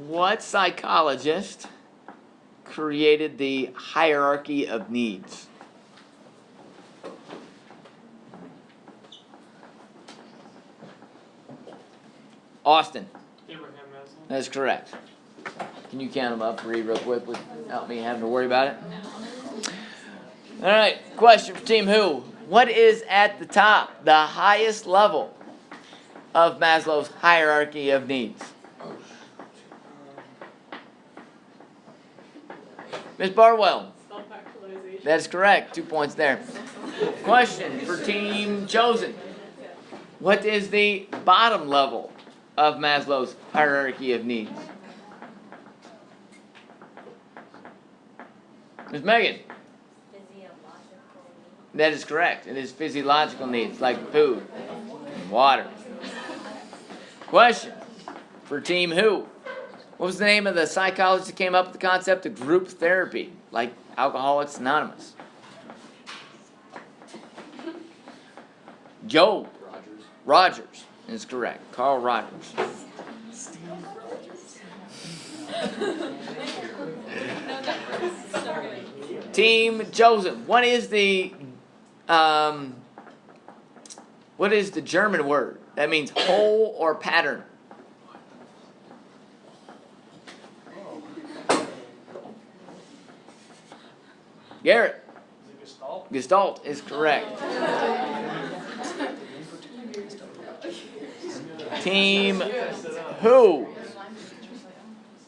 What psychologist created the hierarchy of needs? Austin. Abraham Maslow. That's correct. Can you count them up, read real quick without me having to worry about it? All right, question for Team Who. What is at the top, the highest level of Maslow's hierarchy of needs? Ms. Barwell. Self-actualization. That's correct. 2 points there. Question for Team Chosen. What is the bottom level of Maslow's hierarchy of needs? Ms. Megan. That is correct. It is physiological needs like food and water. Question for Team Who. What was the name of the psychologist that came up with the concept of group therapy, like Alcoholics Anonymous? Joe. Rogers is correct. Carl Rogers. Team Joseph. What is the German word that means whole or pattern? Garrett. Gestalt. Gestalt is correct. Team Who.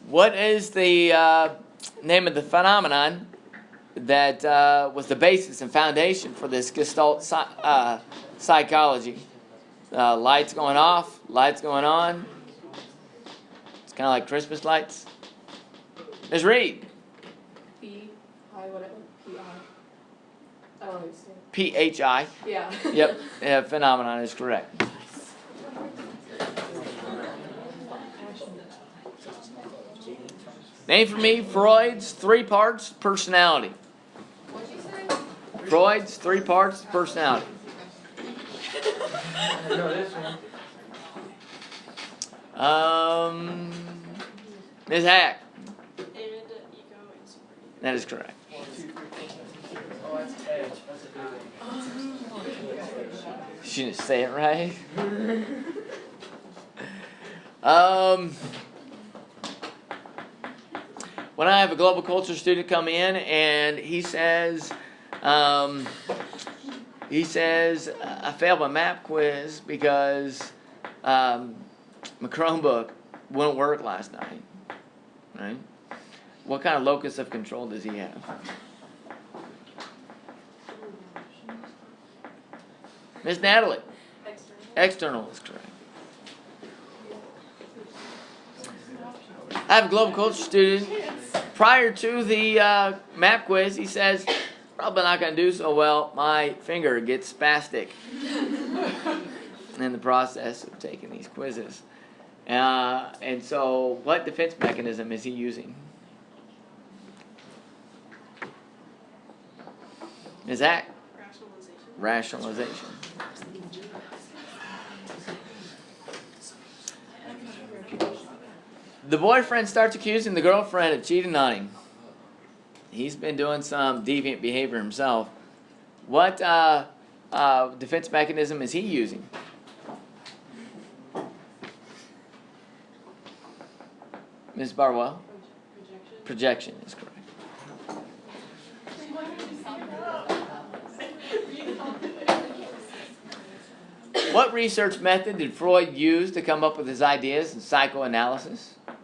What is the name of the phenomenon that was the basis and foundation for this Gestalt psychology? Lights going off, lights going on. It's kind of like Christmas lights. Ms. Reed. P-H-I. Yeah. Yep, yeah, phenomenon is correct. Name for me Freud's 3 parts personality. What'd you say? Freud's 3 parts personality. Ms. Hack. Id, ego, and super. That is correct. Oh, that's edge. That's a big one. She didn't say it right. When I have a global culture student come in and he says, I failed my map quiz because my Chromebook wouldn't work last night. Right? What kind of locus of control does he have? Miss Natalie. External is correct. I have a global culture student. Prior to the map quiz, he says, probably not going to do so well. My finger gets spastic in the process of taking these quizzes. And so what defense mechanism is he using? Is that? Rationalization. The boyfriend starts accusing the girlfriend of cheating on him. He's been doing some deviant behavior himself. What defense mechanism is he using? Ms. Barwell? Projection is correct. What research method did Freud use to come up with his ideas in psychoanalysis? Can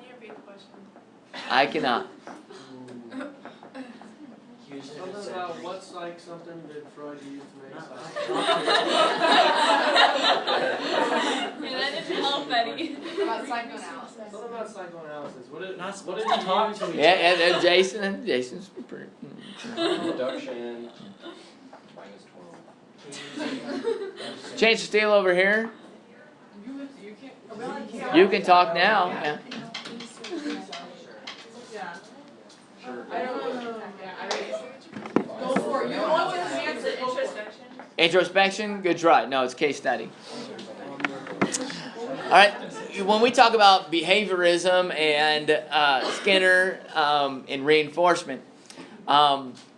you repeat the question? I cannot. Something about what psych something did Freud use to make psych? Yeah, that didn't help Betty. About psychoanalysis. Something about psychoanalysis. What did supposed he to talk use? to each Yeah, Jason's pretty. Reduction. Change the steel over here. You can talk now. Yeah. Yeah. I don't know. Yeah, I mean, go for it. You want to answer introspection? Introspection, good try. No, it's case study. All right, when we talk about behaviorism and Skinner and reinforcement,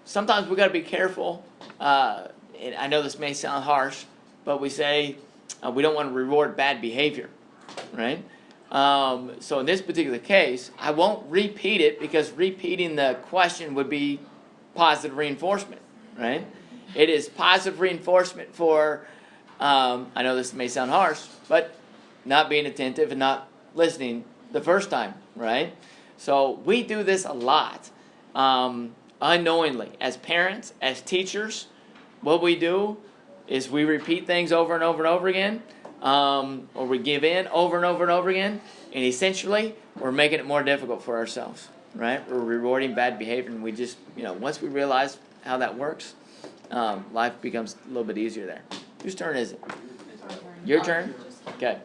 sometimes we got to be careful. And I know this may sound harsh, but we say we don't want to reward bad behavior, right? So in this particular case, I won't repeat it because repeating the question would be positive reinforcement, right? It is positive reinforcement for, I know this may sound harsh, but not being attentive and not listening the first time, right? So we do this a lot, unknowingly. As parents, as teachers, what we do is we repeat things over and over and over again, or we give in over and over and over again, and essentially we're making it more difficult for ourselves, right? We're rewarding bad behavior, and we just, once we realize how that works, life becomes a little bit easier there. Whose turn is it? Your turn? Okay.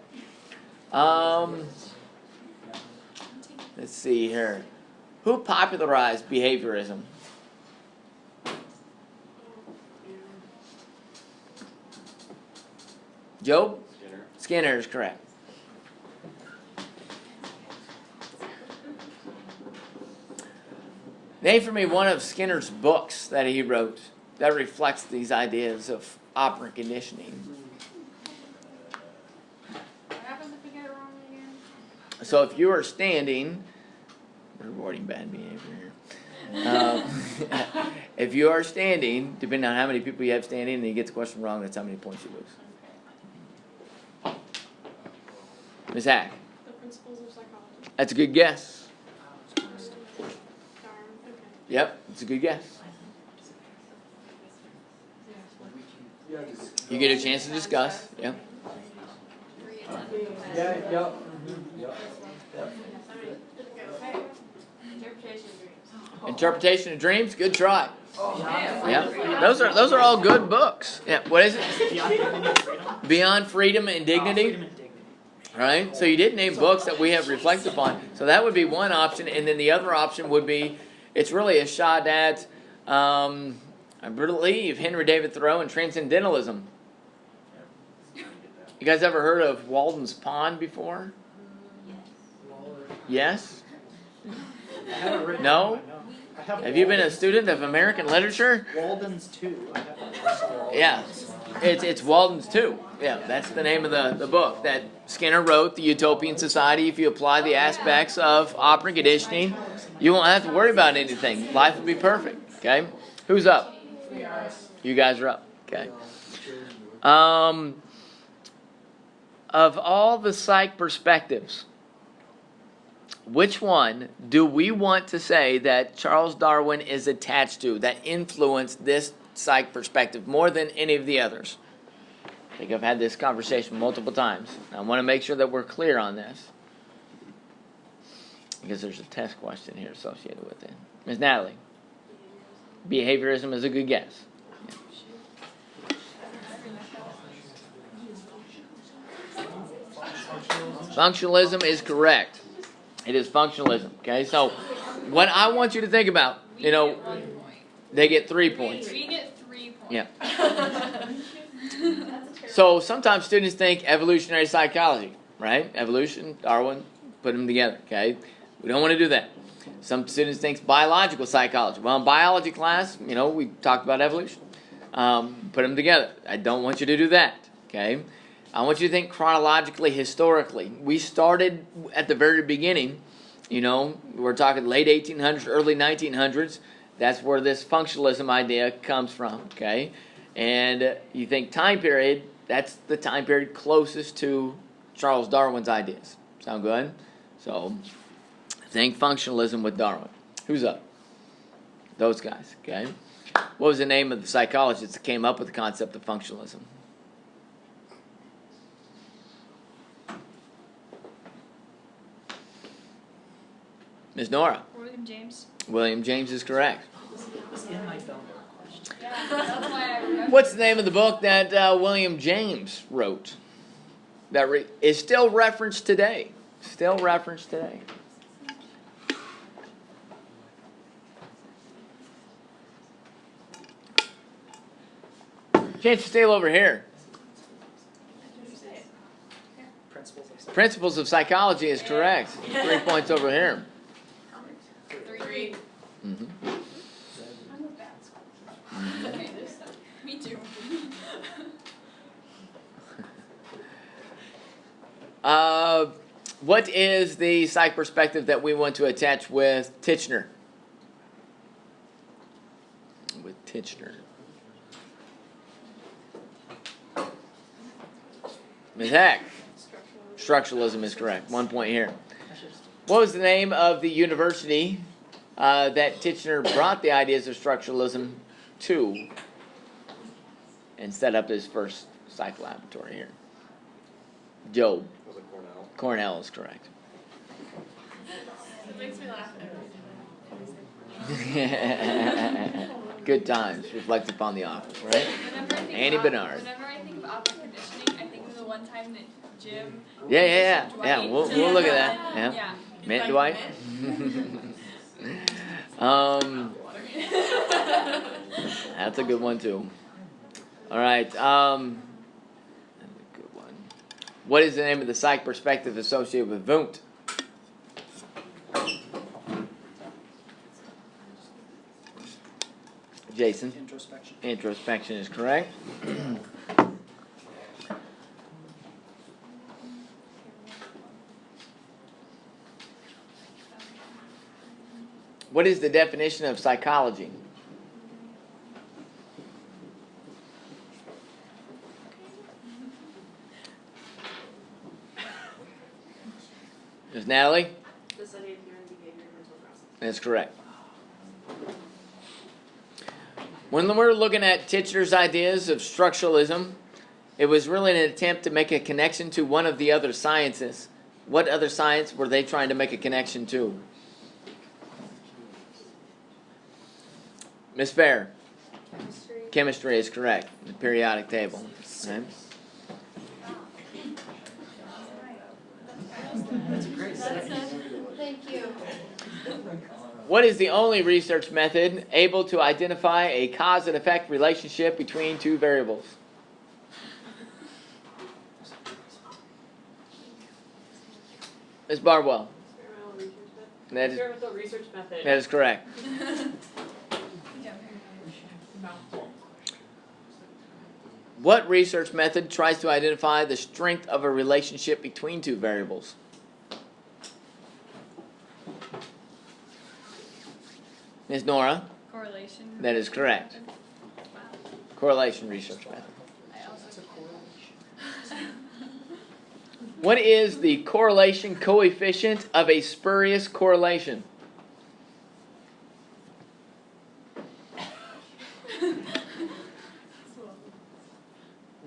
Let's see here. Who popularized behaviorism? Job? Skinner is correct. Name for me one of Skinner's books that he wrote that reflects these ideas of operant conditioning. What happens if we get it wrong again? So if you are standing, rewarding bad behavior here. If you are standing, depending on how many people you have standing, and you get the question wrong, that's how many points you lose. Ms. Hack. The principles of psychology. That's a good guess. Darn, okay. Yep, it's a good guess. You get a chance to discuss. Yep. Yep. Interpretation of dreams. Interpretation of Dreams. Good try. Yeah, those are all good books. Yeah, what is it? Beyond Freedom and Dignity. Right. So you did name books that we have reflected upon. So that would be one option, and then the other option would be, it's really a shot at, I believe, Henry David Thoreau and Transcendentalism. You guys ever heard of Walden's Pond before? Yes? No? Have you been a student of American literature? Walden's too. Yeah. It's Walden's too. Yeah, that's the name of the book that Skinner wrote, The Utopian Society. If you apply the aspects of operant conditioning, you won't have to worry about anything. Life will be perfect. Okay? Who's up? You guys are up. Okay. Of all the psych perspectives, which one do we want to say that Charles Darwin is attached to, that influenced this psych perspective more than any of the others? I think I've had this conversation multiple times. I want to make sure that we're clear on this, because there's a test question here associated with it. Ms. Natalie, behaviorism is a good guess. Functionalism is correct. It is functionalism. Okay, so what I want you to think about, they get 3 points. We get 3 points. Yeah. So sometimes students think evolutionary psychology, right? Evolution, Darwin, put them together. Okay, we don't want to do that. Some students think biological psychology. Well, in biology class, we talked about evolution. Put them together. I don't want you to do that. Okay. I want you to think chronologically, historically. We started at the very beginning, we're talking late 1800s, early 1900s. That's where this functionalism idea comes from, okay? And you think time period, that's the time period closest to Charles Darwin's ideas. Sound good? So, think functionalism with Darwin. Who's up? Those guys, okay? What was the name of the psychologist that came up with the concept of functionalism? Ms. Nora. William James. William James is correct. In my Belmont question. Yeah, that's why I remember. What's the name of the book that William James wrote that is still referenced today? Still referenced today. Chance to steal over here. Principles of psych. Principles of psychology is correct. 3 points over here. 3. Mm-hmm. Me too. What is the psych perspective that we want to attach with Titchener? With Titchener. Ms. Heck. Structuralism is correct. 1 point here. What was the name of the university that Titchener brought the ideas of structuralism to and set up his first psych laboratory here? Job. Was it Cornell? Cornell is correct. It makes me laugh. Good times. Reflect upon the office, right? Annie Bernard. Whenever I think of object conditioning, I think of the one time that Jim. Yeah. Dwight We'll look at that. Yeah. Yeah. Mint Like Dwight. That's a good one too. All right. That's a good one. What is the name of the psych perspective associated with Wundt? Jason. Introspection. Introspection is correct. What is the definition of psychology? Is Natalie? The study of human behavior and mental process. That's correct. When we're looking at Titchener's ideas of structuralism, it was really an attempt to make a connection to one of the other sciences. What other science were they trying to make a connection to? Miss Fair. Chemistry. Chemistry is correct. The periodic table. Right? Thank you. What is the only research method able to identify a cause and effect relationship between two variables? Ms. Barbwell. Experimental research method. That is correct. What research method tries to identify the strength of a relationship between two variables? Ms. Nora. Correlation. That is correct. Wow. Correlation research method. I also What is the correlation coefficient of a spurious correlation?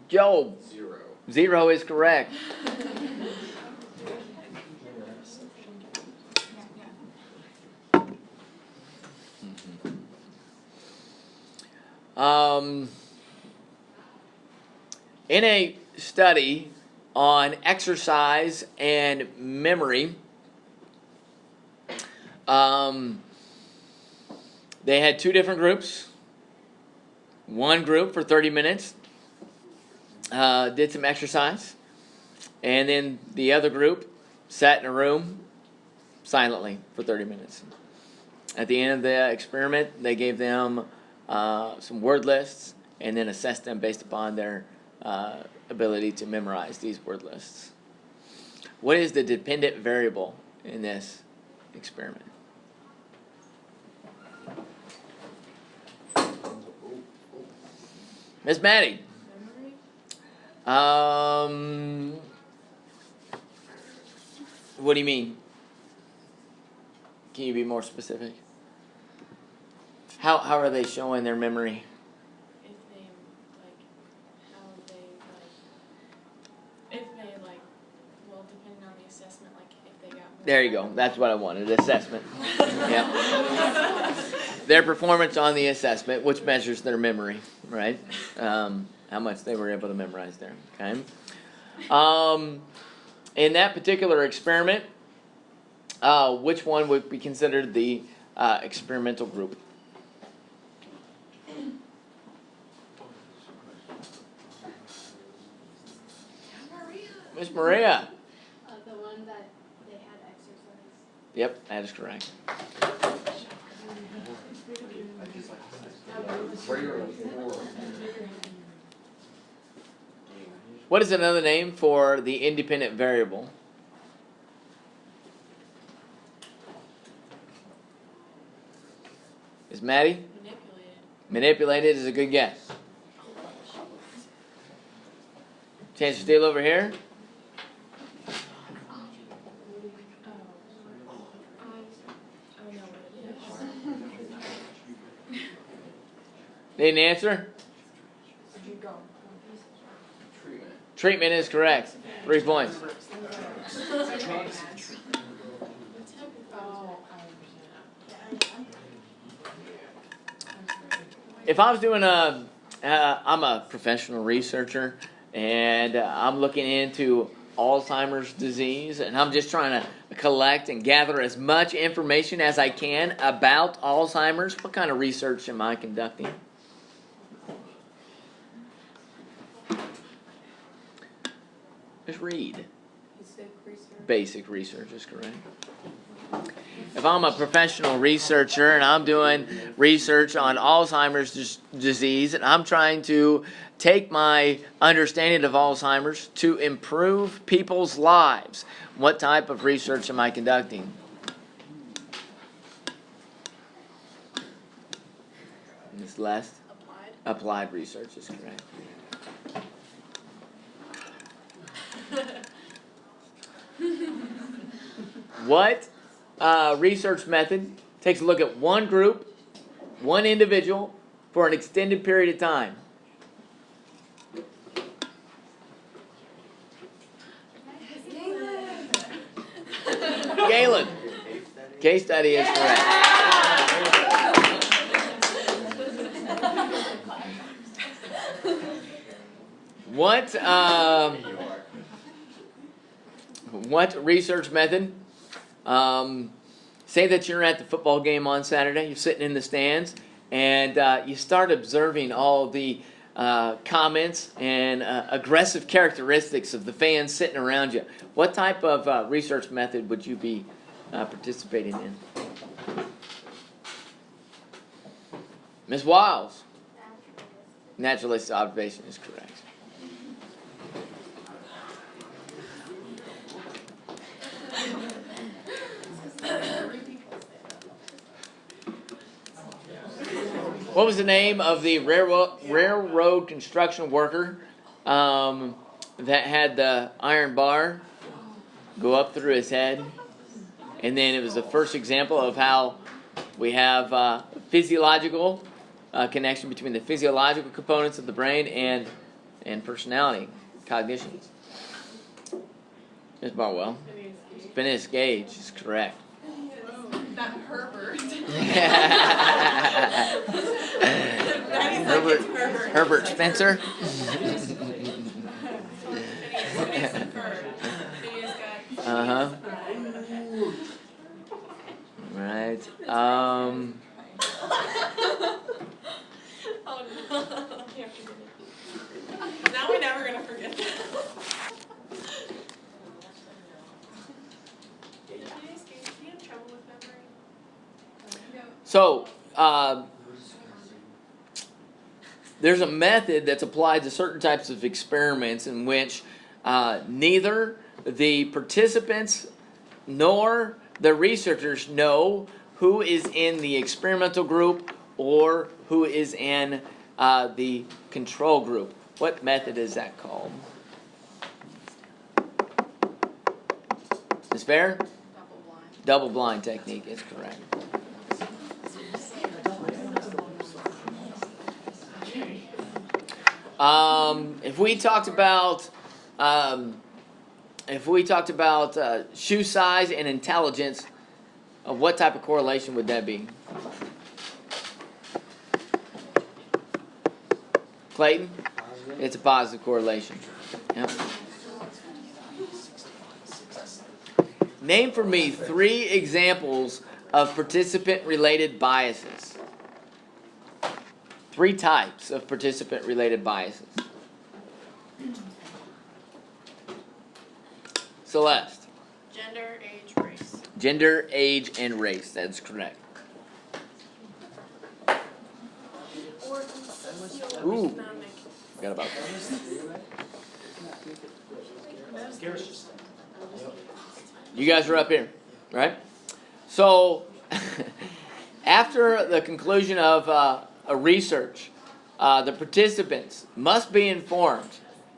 Job. 0. 0 is correct. In a study on exercise and memory, they had 2 different groups. One group for 30 minutes did some exercise, and then the other group sat in a room silently for 30 minutes. At the end of the experiment, they gave them some word lists and then assessed them based upon their ability to memorize these word lists. What is the dependent variable in this experiment? Miss Maddie. Memory. What do you mean? Can you be more specific? How are they showing their memory? If they well, depending on the assessment, like if they got more. There you go. That's what I wanted. Assessment. Yeah. Their performance on the assessment, which measures their memory, right? How much they were able to memorize there. Okay. In that particular experiment, which one would be considered the experimental group? Miss Maria. The one that they had exercise. Yep, that is correct. What is another name for the independent variable? Is Maddie? Manipulated. Manipulated is a good guess. Chance to steal over here? I don't know what it is. Need an answer? Treatment is correct. 3 points. If I was doing I'm a professional researcher, and I'm looking into Alzheimer's disease, and I'm just trying to collect and gather as much information as I can about Alzheimer's. What kind of research am I conducting? Just read. Basic research is correct. If I'm a professional researcher and I'm doing research on Alzheimer's disease, and I'm trying to take my understanding of Alzheimer's to improve people's lives, what type of research am I conducting? Ms. Lest? Applied research is correct. What research method takes a look at one group, one individual, for an extended period of time? Galen. Case study is correct. What research method? Say that you're at the football game on Saturday, you're sitting in the stands, and you start observing all the comments and aggressive characteristics of the fans sitting around you. What type of research method would you be participating in? Ms. Wiles? Naturalist observation is correct. What was the name of the railroad construction worker that had the iron bar go up through his head? And then it was the first example of how we have physiological connection between the physiological components of the brain and personality, cognition. Ms. Barwell. Phineas Gage is correct. Not Herbert. Herbert Spencer. Uh-huh. Right. Oh no. Now we're never gonna forget that. So, there's a method that's applied to certain types of experiments in which neither the participants nor the researchers know who is in the experimental group or who is in the control group. What method is that called? Ms. Fair? Double blind technique is correct. If we talked about shoe size and intelligence, what type of correlation would that be? Clayton? It's a positive correlation. Yep. Name for me 3 examples of participant-related biases. 3 types of participant-related biases. Celeste. Gender, age, race. Gender, age, and race. That's correct. Or Ooh. economic. Forgot about that. Garrett's just. You guys are up here, right? So, after the conclusion of a research, the participants must be informed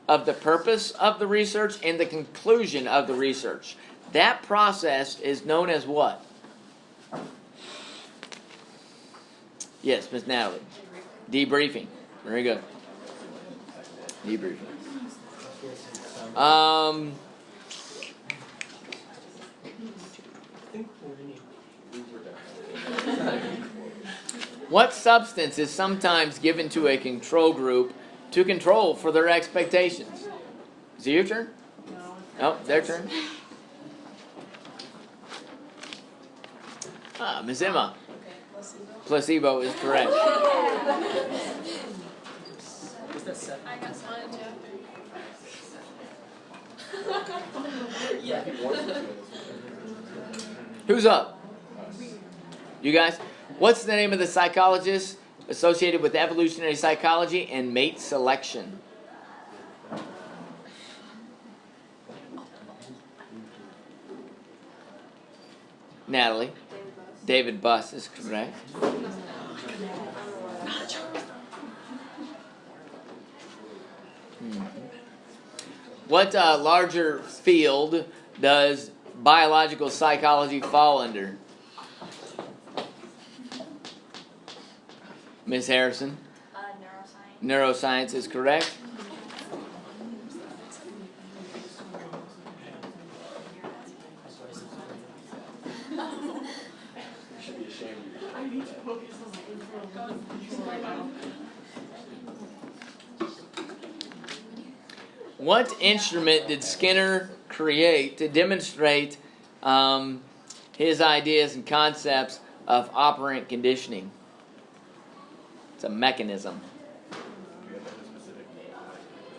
of the purpose of the research and the conclusion of the research. That process is known as what? Yes, Miss Natalie. Debriefing. Very good. Debriefing. What substance is sometimes given to a control group to control for their expectations? Is it your turn? No, their turn. Ms. Emma. Placebo is correct. Is that seven? I got one too. Who's up? You guys? What's the name of the psychologist associated with evolutionary psychology and mate selection? Natalie. David Buss is correct. What larger field does biological psychology fall under? Ms. Harrison? Neuroscience. Neuroscience is correct. What instrument did Skinner create to demonstrate his ideas and concepts of operant conditioning? It's a mechanism.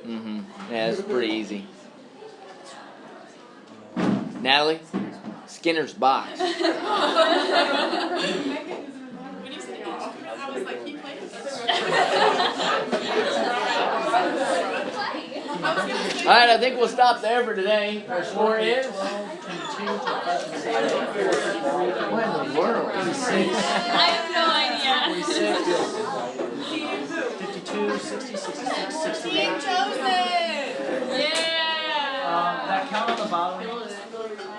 Yeah, it's pretty easy. Natalie? Skinner's box. When you said operant, I was like, he played with us. Alright, I think we'll stop there for today. Our score is... What in the world? I have no idea. 52, 60, 66, 68. Team Joseph! Yeah. That count on the bottom,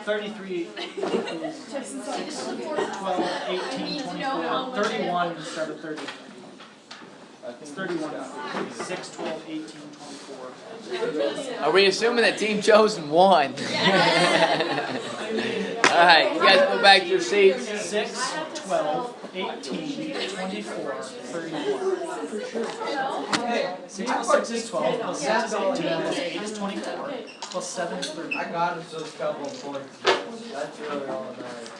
33 equals 6, 12, 18, 24, 31 instead of 30. It's 31. 6, 12, 18, 24. Are we assuming that Team Chosen won? Alright, you guys go back to your seats. 6, 12, 18, 24, 31. 6 plus 6 is 12, plus 6 is 18, plus 8 is 24, plus 7 is 30. I got it just a couple of points. That's really all that matters.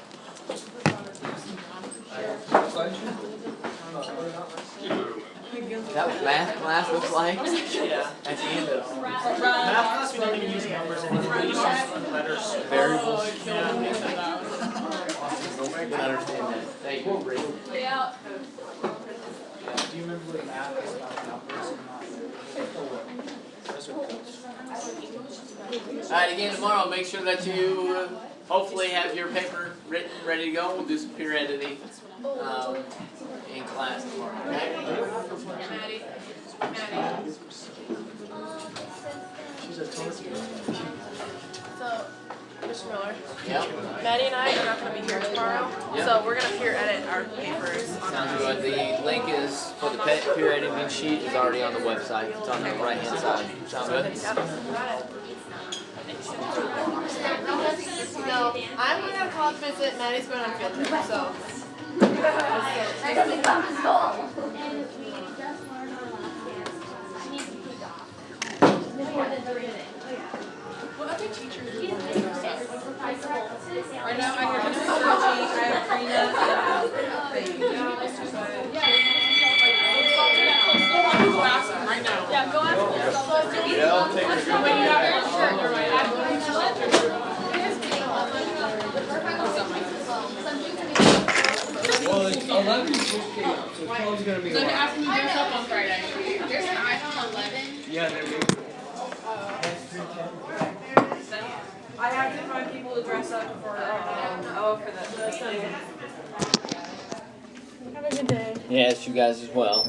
Is that what math class looks like? Yeah. At the end of Math class, we don't even use numbers anymore, we just use letters. variables. Yeah. I can understand that. Thank you. Yeah. Do you remember what math is about numbers and not? Alright, again tomorrow, make sure that you hopefully have your paper written, ready to go. We'll do some peer editing in class tomorrow, okay? Maddie. She's a toaster. So, Mr. Miller, Yep. Maddie and I are not going to be here tomorrow, Yep. so we're going to peer edit our papers. Sounds good. The link is for the peer editing sheet is already on the website. It's on the right hand side. Sound good? No, I'm going on a college visit, Maddie's going on a field trip, so. What other teachers do you want to do? Right now, I have a Sergi, I have Karina, Go ask them right now. Yeah, go ask them. Yeah, I'll take a good You're right. 11 just came out, so 12's gonna be So a how lot. can you dress up on Friday? There's an iPhone 11. Yeah, there is. I have to find people to dress up for, for the thing. Have a good day. Yes, you guys as well.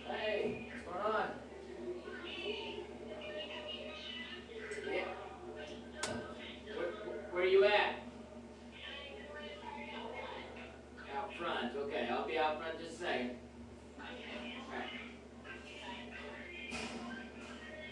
Hey, what's going on? Yeah. Where you at? Out front. Okay, I'll be out front just a second.